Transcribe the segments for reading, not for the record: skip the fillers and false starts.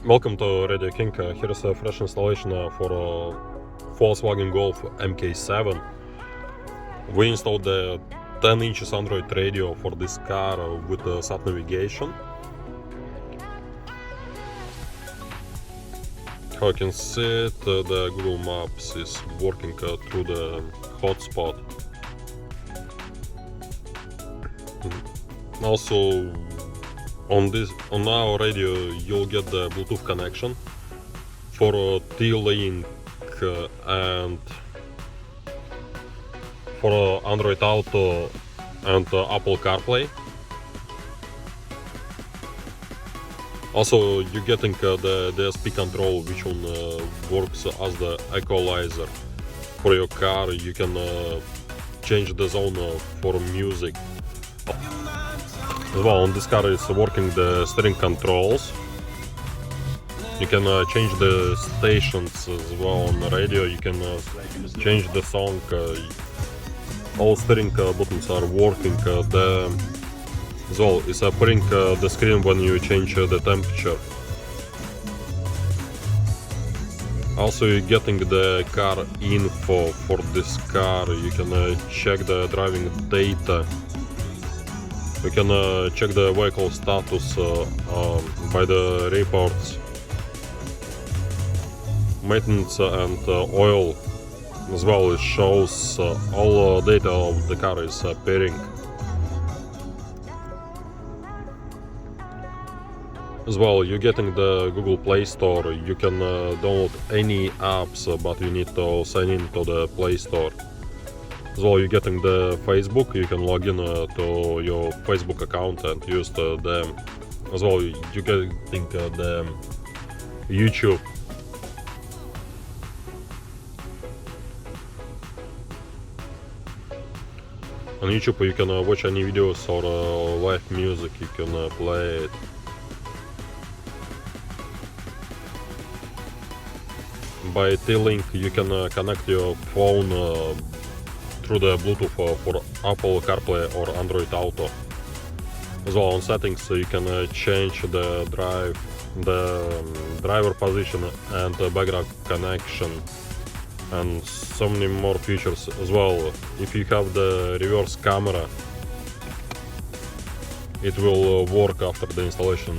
Welcome to RadioKing. Here's a fresh installation for Volkswagen Golf MK7. We installed the 10 inches Android radio for this car with Sat navigation. How you can see it, the Google Maps is working through the hotspot. Also, on our radio you'll get the Bluetooth connection for T-Link and for Android Auto and Apple CarPlay. Also, you're getting the DSP control, which one works as the equalizer for your car. You can change the zone for music. As well, on this car is working the steering controls. You can change the stations as well on the radio. You can change the song. All steering buttons are working. As well, it's appearing the screen when you change the temperature. Also, you're getting the car info for this car. You can check the driving data. You can check the vehicle status by the reports, maintenance and oil. As well, it shows all data of the car is appearing. As well, you're getting the Google Play Store. You can download any apps, but you need to sign in to the Play Store. As well, you're getting the Facebook. You can log in to your Facebook account and use them. As well, you're getting the YouTube. On YouTube you can watch any videos or live music. You can play it. By T-Link you can connect your phone through the Bluetooth for Apple CarPlay or Android Auto. As well, on settings you can change the driver position and the background connection and so many more features. As well, if you have the reverse camera, it will work after the installation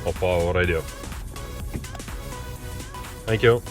of our radio. Thank you.